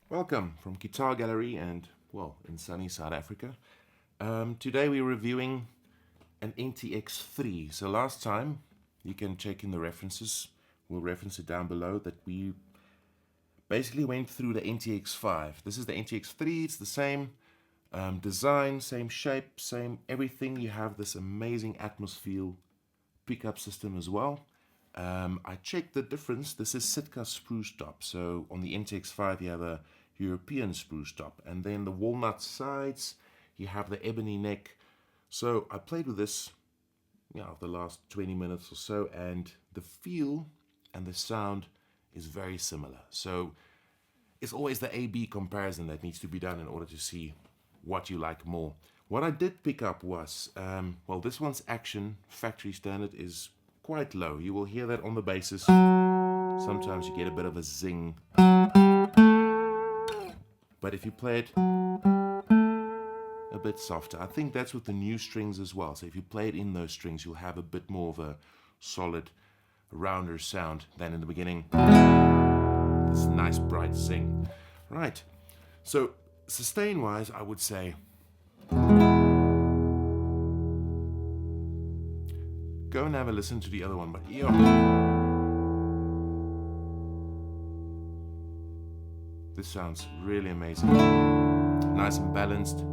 Welcome from Guitar Gallery and, well, in sunny South Africa. Today we're reviewing an NTX3. So last time, you can check in the references, we'll reference it down below, that we basically went through the NTX5. This is the NTX3, it's the same design, same shape, same everything. You have this amazing atmosphere pickup system as well. I checked the difference. This is Sitka spruce top. So on the NTX5 you have a European spruce top, and then the walnut sides, you have the ebony neck. So I played with this the last 20 minutes or so, and the feel and the sound is very similar. So it's always the A-B comparison that needs to be done in order to see what you like more. What I did pick up was, well, this one's action factory standard is quite low. You will hear that on the basses. Sometimes you get a bit of a zing. But if you play it a bit softer, I think that's with the new strings as well. So if you play it in those strings, you'll have a bit more of a solid, rounder sound than in the beginning. This nice bright zing. Right, so sustain-wise, I would say go and have a listen to the other one, but this sounds really amazing. Nice and balanced.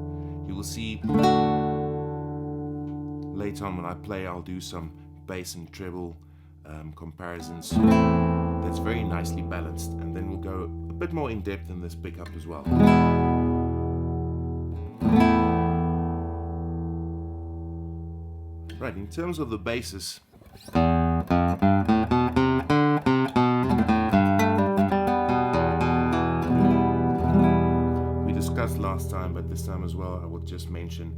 You will see later on when I play, I'll do some bass and treble comparisons. That's very nicely balanced, and then we'll go a bit more in depth in this pickup as well. Right, in terms of the basses, we discussed last time, but this time as well I will just mention,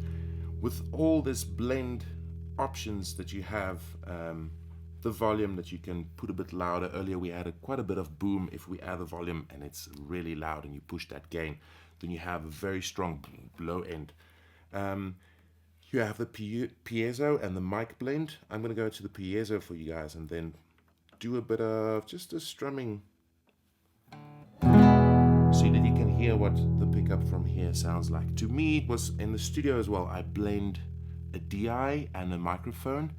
with all this blend options that you have, the volume that you can put a bit louder. Earlier we added quite a bit of boom. If we add the volume and it's really loud and you push that gain, then you have a very strong low end. You have the piezo and the mic blend. I'm going to go to the piezo for you guys and then do a bit of just a strumming so that you can hear what the pickup from here sounds like. To me, it was in the studio as well. I blend a DI and a microphone,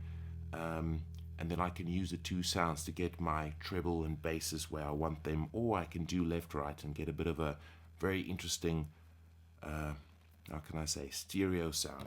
and then I can use the two sounds to get my treble and basses where I want them, or I can do left right and get a bit of a very interesting how can I say, stereo sound.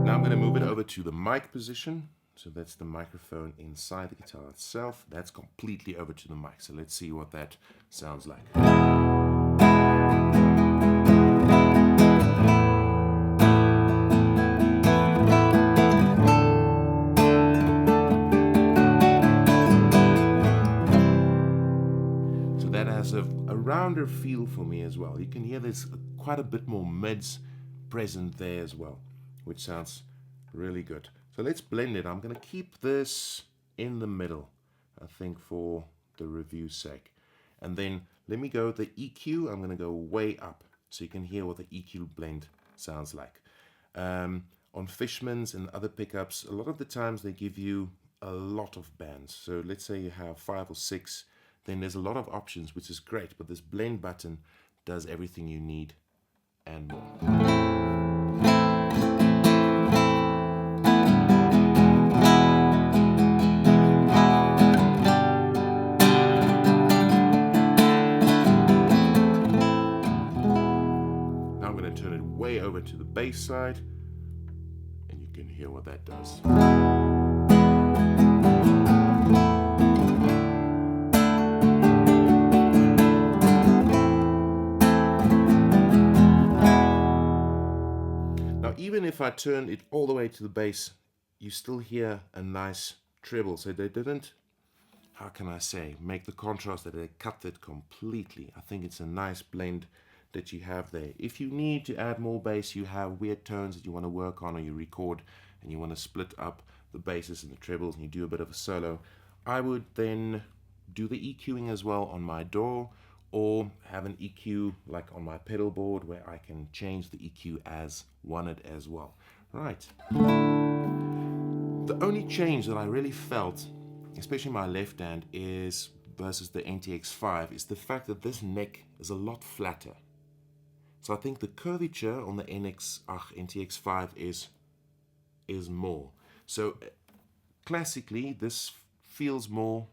Now I'm going to move it over to the mic position. So that's the microphone inside the guitar itself. That's completely over to the mic. So let's see what that sounds like. A rounder feel for me as well. You can hear there's quite a bit more mids present there as well, which sounds really good. So let's blend it. I'm going to keep this in the middle, I think, for the review's sake. And then let me go with the EQ. I'm going to go way up so you can hear what the EQ blend sounds like. On Fishman's and other pickups, a lot of the times they give you a lot of bands. So let's say you have 5 or 6. Then there's a lot of options, which is great, but this blend button does everything you need and more. Now I'm going to turn it way over to the bass side, and you can hear what that does. Even if I turn it all the way to the bass, you still hear a nice treble. So they didn't, how can I say, make the contrast that they cut it completely. I think it's a nice blend that you have there. If you need to add more bass, you have weird tones that you want to work on, or you record and you want to split up the basses and the trebles and you do a bit of a solo, I would then do the EQing as well on my DAW, or have an EQ like on my pedal board where I can change the EQ as wanted as well. Right. The only change that I really felt, especially my left hand, is versus the NTX5 is the fact that this neck is a lot flatter. So I think the curvature on the NTX5 is more. So classically, this feels more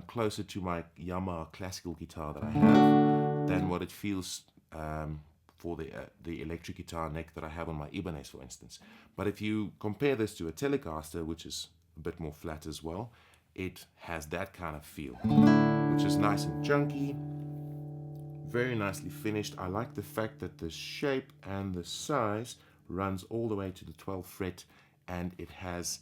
closer to my Yamaha classical guitar that I have than what it feels for the electric guitar neck that I have on my Ibanez, for instance. But if you compare this to a Telecaster, which is a bit more flat as well, it has that kind of feel, which is nice and chunky, very nicely finished. I like the fact that the shape and the size runs all the way to the 12th fret, and it has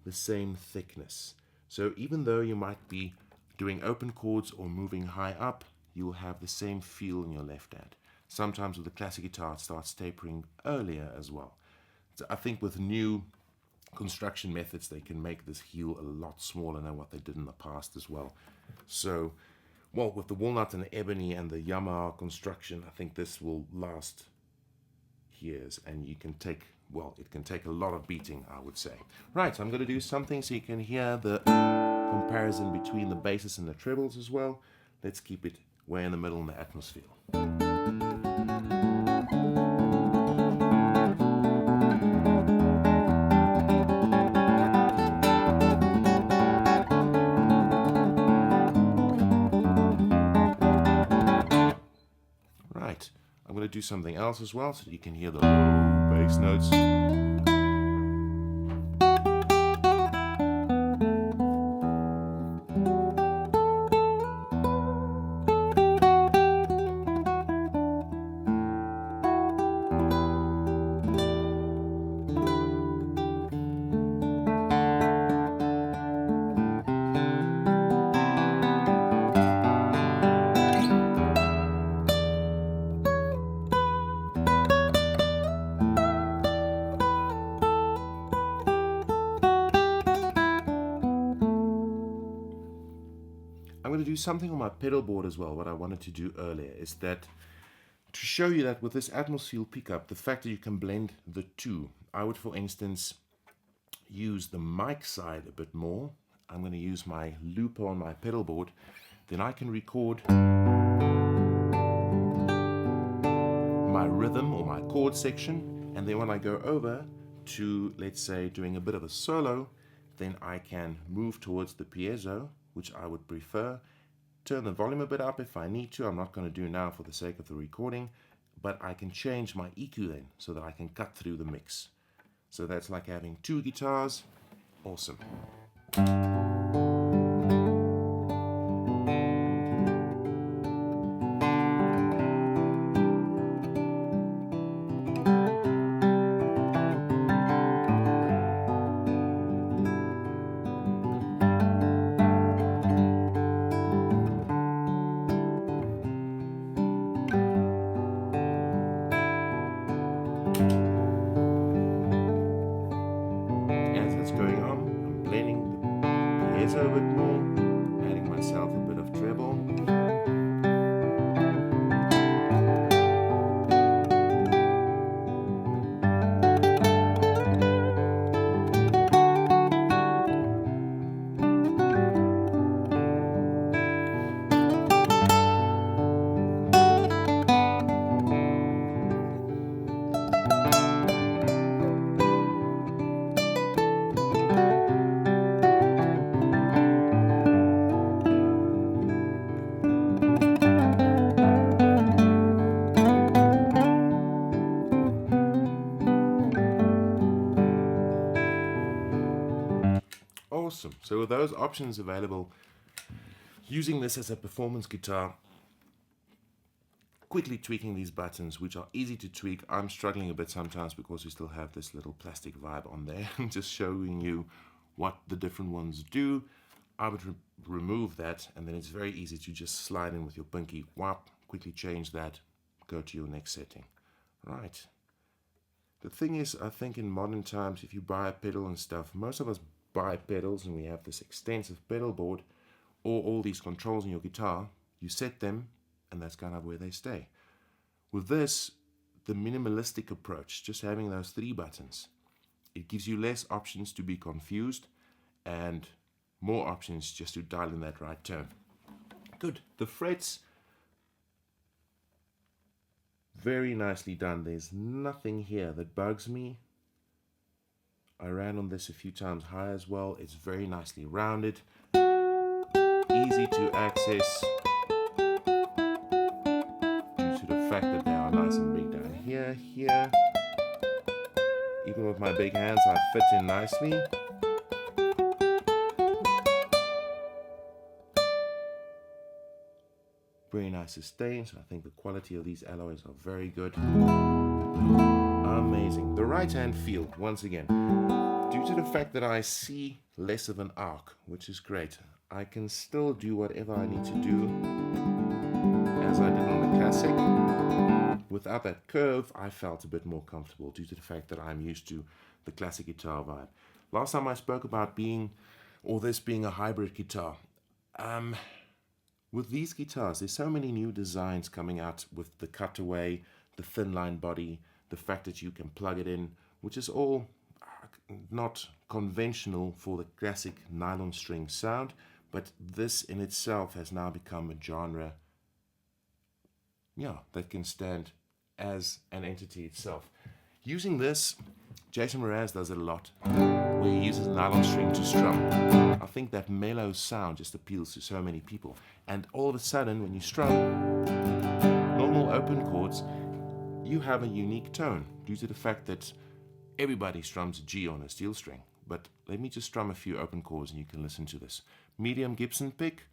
the same thickness. So even though you might be doing open chords or moving high up, you'll have the same feel in your left hand. Sometimes with the classic guitar, it starts tapering earlier as well. So I think with new construction methods, they can make this heel a lot smaller than what they did in the past as well. So, well, with the walnut and the ebony and the Yamaha construction, I think this will last years, and you can take, well, it can take a lot of beating, I would say. Right, I'm going to do something so you can hear the comparison between the basses and the trebles as well. Let's keep it way in the middle in the atmosphere. Right, I'm going to do something else as well so that you can hear the bass notes. I'm going to do something on my pedal board as well. What I wanted to do earlier is that to show you that with this atmosphere pickup, the fact that you can blend the two, I would, for instance, use the mic side a bit more. I'm going to use my looper on my pedal board. Then I can record my rhythm or my chord section. And then when I go over to, let's say, doing a bit of a solo, then I can move towards the piezo, which I would prefer. Turn the volume a bit up if I need to. I'm not going to do now for the sake of the recording, but I can change my EQ then so that I can cut through the mix. So that's like having two guitars. Awesome. As that's going on, I'm blending the piezo a bit more, adding myself a bit of treble. Awesome. So with those options available, using this as a performance guitar, quickly tweaking these buttons, which are easy to tweak. I'm struggling a bit sometimes because we still have this little plastic vibe on there. Just showing you what the different ones do. I would remove that, and then it's very easy to just slide in with your pinky, whop, quickly change that, go to your next setting. Right. The thing is, I think in modern times, if you buy a pedal and stuff, most of us buy pedals and we have this extensive pedal board or all these controls in your guitar. You set them, and that's kind of where they stay. With this, the minimalistic approach, just having those 3 buttons, it gives you less options to be confused and more options just to dial in that right tone. Good. The frets, very nicely done. There's nothing here that bugs me. I ran on this a few times high as well. It's very nicely rounded, easy to access due to the fact that they are nice and big down here, here. Even with my big hands, I fit in nicely. Very nice sustains. I think the quality of these alloys are very good. Amazing. The right hand field, once again, due to the fact that I see less of an arc, which is great, I can still do whatever I need to do as I did on the classic. Without that curve, I felt a bit more comfortable due to the fact that I'm used to the classic guitar vibe. Last time I spoke about this being a hybrid guitar. With these guitars, there's so many new designs coming out with the cutaway, the thin line body, the fact that you can plug it in, which is all not conventional for the classic nylon string sound, but this in itself has now become a genre, that can stand as an entity itself. Using this, Jason Mraz does it a lot, where he uses nylon string to strum. I think that mellow sound just appeals to so many people. And all of a sudden, when you strum normal open chords, you have a unique tone due to the fact that everybody strums a G on a steel string. But let me just strum a few open chords and you can listen to this. Medium Gibson pick,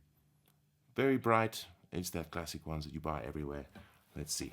very bright. It's that classic ones that you buy everywhere. Let's see.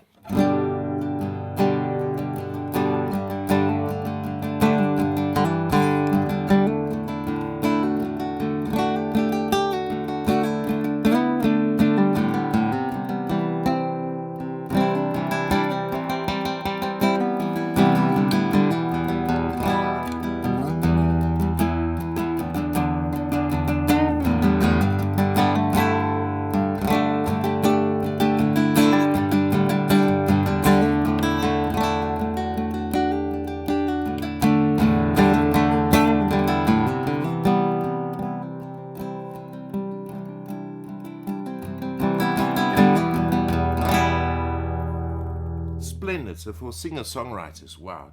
Splendid. So for singer-songwriters, wow,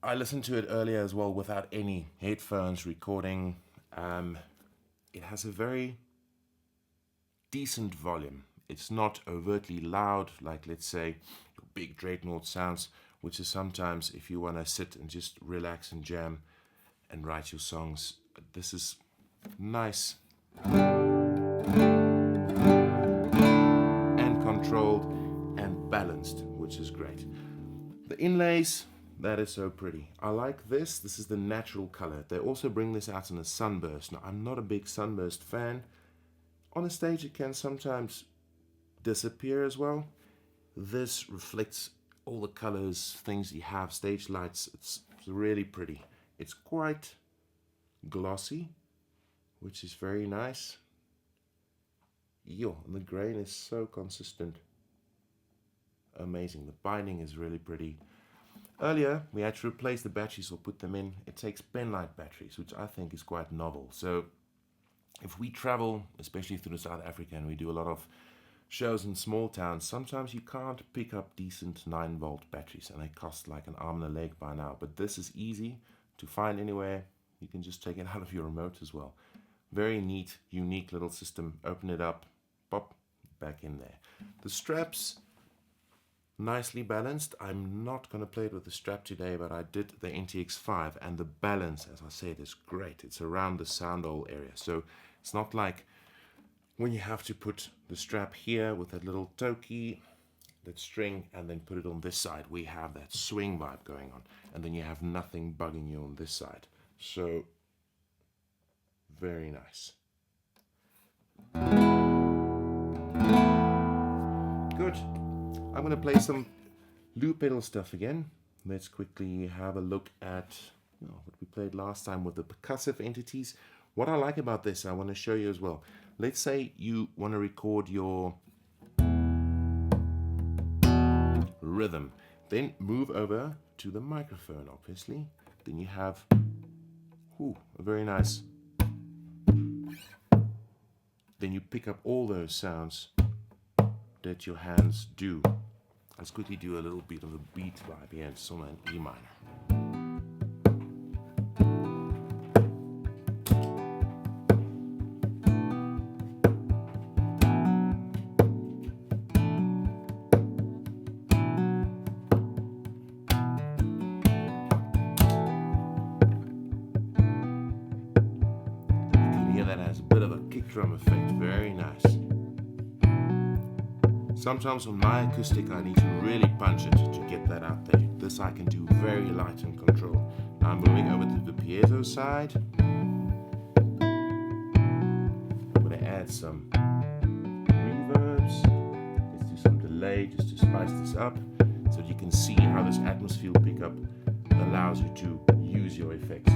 I listened to it earlier as well without any headphones recording. It has a very decent volume. It's not overtly loud like, let's say, big Dreadnought sounds, which is sometimes if you want to sit and just relax and jam and write your songs. This is nice and controlled and balanced, which is great. The inlays, that is so pretty. I like this. This is the natural color. They also bring this out in a sunburst. Now, I'm not a big sunburst fan. On a stage, it can sometimes disappear as well. This reflects all the colors, things you have, stage lights. It's really pretty. It's quite glossy, which is very nice. And the grain is so consistent. Amazing. The binding is really pretty. Earlier, we had to replace the batteries or put them in. It takes penlight batteries, which I think is quite novel. So if we travel, especially through South Africa, and we do a lot of shows in small towns, sometimes you can't pick up decent 9-volt batteries, and they cost like an arm and a leg by now. But this is easy to find anywhere. You can just take it out of your remote as well. Very neat, unique little system. Open it up, pop, back in there. The straps, nicely balanced. I'm not going to play it with the strap today, but I did the NTX3, and the balance, as I said, is great. It's around the sound hole area, so it's not like when you have to put the strap here with that little toe key, that string, and then put it on this side. We have that swing vibe going on, and then you have nothing bugging you on this side. So very nice. Good. I'm going to play some loop pedal stuff again. Let's quickly have a look at what we played last time with the percussive entities. What I like about this, I want to show you as well. Let's say you want to record your rhythm. Then move over to the microphone, obviously. Then you have a very nice. Then you pick up all those sounds that your hands do. Let's quickly do a little bit of a beat vibe here. It's on an E minor. That has a bit of a kick drum effect, very nice. Sometimes on my acoustic I need to really punch it to get that out there. This I can do very light and controlled. Now I'm moving over to the piezo side. I'm going to add some reverbs. Let's do some delay just to spice this up so that you can see how this atmosphere pickup allows you to use your effects.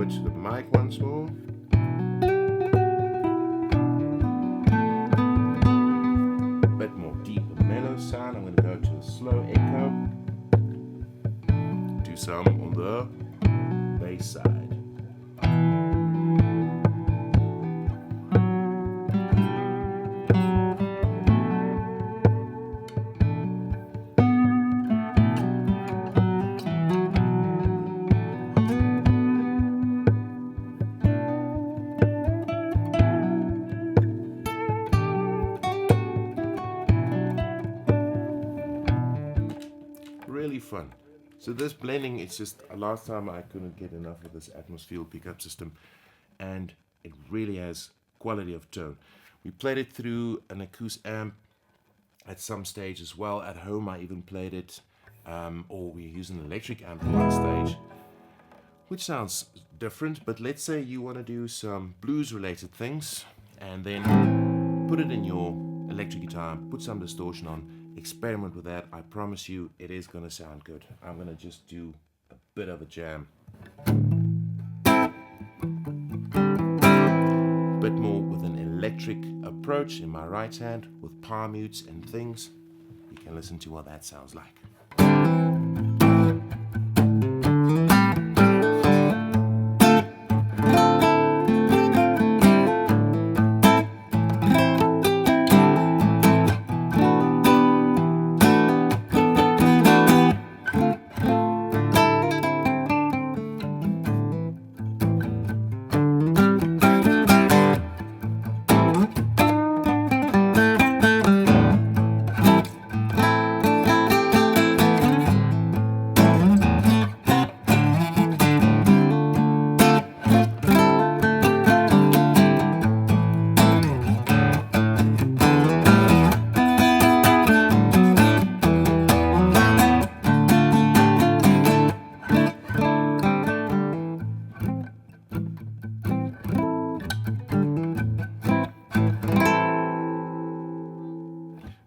To the mic once more. A bit more deep and mellow sound. I'm going to go to a slow echo. Do some on the bass side. Really fun. So this blending, it's just last time I couldn't get enough of this atmosphere pickup system, and it really has quality of tone. We played it through an acoustic amp at some stage as well. At home I even played it, or we use an electric amp on stage, which sounds different. But let's say you want to do some blues related things and then put it in your electric guitar, put some distortion on, experiment with that. I promise you it is going to sound good. I'm going to just do a bit of a jam. Bit more with an electric approach in my right hand with palm mutes and things. You can listen to what that sounds like.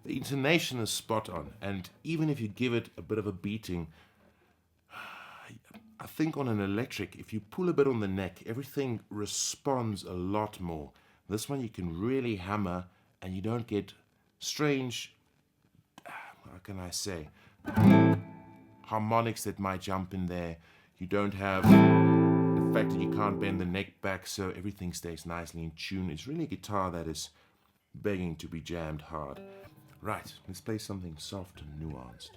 The intonation is spot on, and even if you give it a bit of a beating, I think on an electric, if you pull a bit on the neck, everything responds a lot more. This one you can really hammer and you don't get strange, how can I say, harmonics that might jump in there. You don't have the fact that you can't bend the neck back, so everything stays nicely in tune. It's really a guitar that is begging to be jammed hard. Right, let's play something soft and nuanced.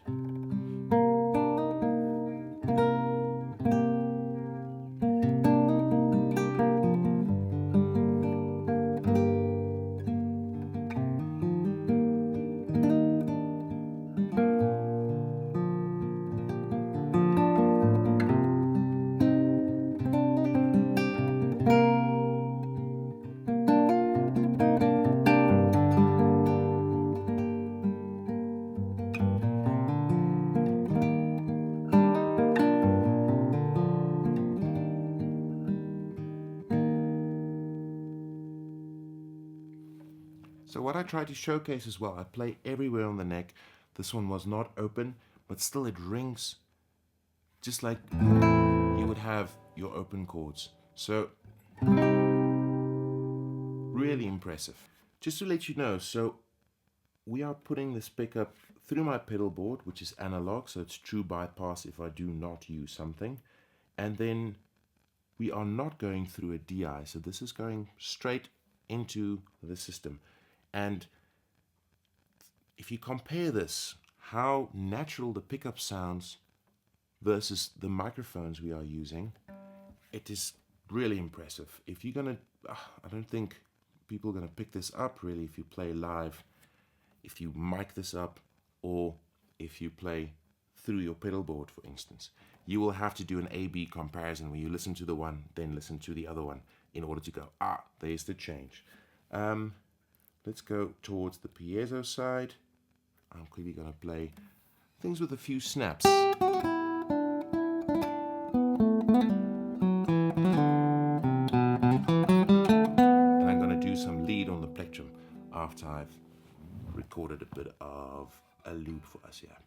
what I try to showcase as well, I play everywhere on the neck. This one was not open, but still it rings just like you would have your open chords. So really impressive. Just to let you know, so we are putting this pickup through my pedal board, which is analog, so it's true bypass if I do not use something. And then we are not going through a DI, so this is going straight into the system. And if you compare this, how natural the pickup sounds versus the microphones we are using, it is really impressive. If you're gonna, I don't think people are gonna pick this up really if you play live, if you mic this up, or if you play through your pedal board, for instance. You will have to do an A-B comparison where you listen to the one, then listen to the other one in order to go, there's the change. Let's go towards the piezo side. I'm clearly going to play things with a few snaps. And I'm going to do some lead on the plectrum after I've recorded a bit of a loop for us here.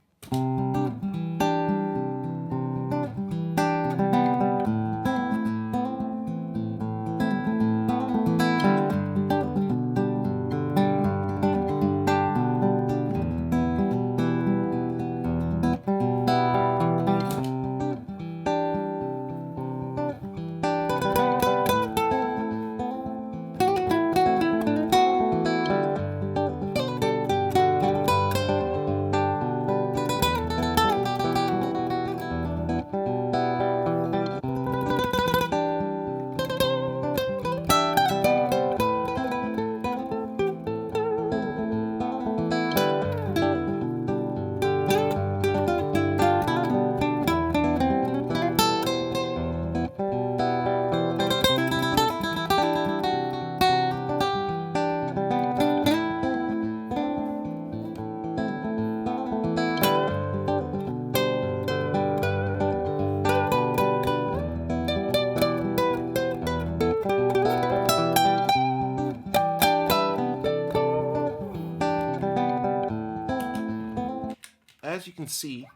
As you can see,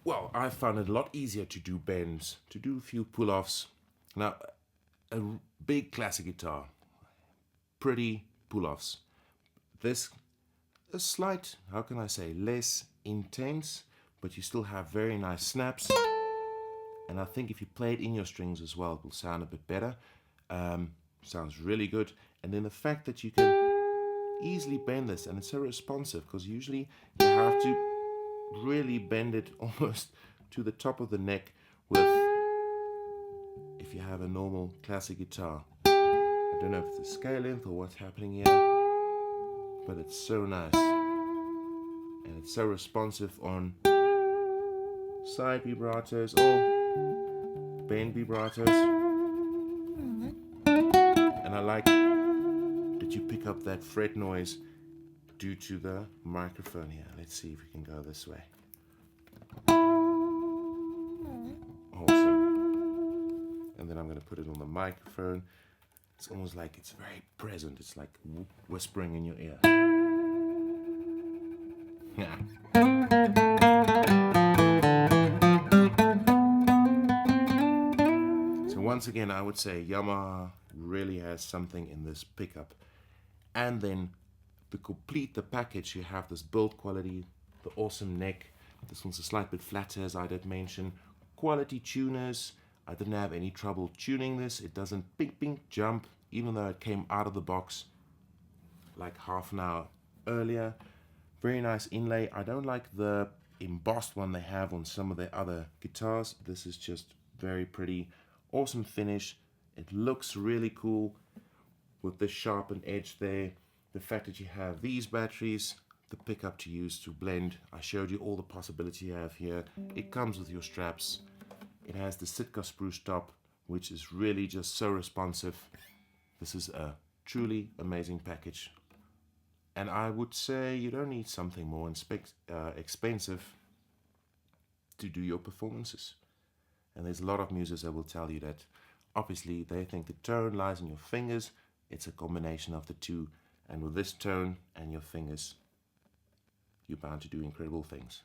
well, I found it a lot easier to do bends, to do a few pull-offs. Now, a big classic guitar, pretty pull-offs. This, a slight, how can I say, less intense, but you still have very nice snaps. And I think if you play it in your strings as well, it will sound a bit better. Sounds really good. And then the fact that you can easily bend this, and it's so responsive, because usually you have to really bend it almost to the top of the neck with, if you have a normal classic guitar. I don't know if it's the scale length or what's happening here, but it's so nice. And it's so responsive on side vibratos or bend vibratos. And I like that you pick up that fret noise due to the microphone here. Let's see if we can go this way. Awesome. And then I'm going to put it on the microphone. It's almost like it's very present. It's like whispering in your ear. So once again, I would say Yamaha really has something in this pickup. And then to complete the package, you have this build quality, the awesome neck. This one's a slight bit flatter, as I did mention. Quality tuners. I didn't have any trouble tuning this. It doesn't ping jump, even though it came out of the box like half an hour earlier. Very nice inlay. I don't like the embossed one they have on some of their other guitars. This is just very pretty. Awesome finish. It looks really cool with this sharpened edge there. The fact that you have these batteries, the pickup to use to blend. I showed you all the possibility you have here. It comes with your straps. It has the Sitka spruce top, which is really just so responsive. This is a truly amazing package. And I would say you don't need something more expensive to do your performances. And there's a lot of musicians that will tell you that obviously they think the tone lies in your fingers. It's a combination of the two. And with this tone and your fingers, you're bound to do incredible things.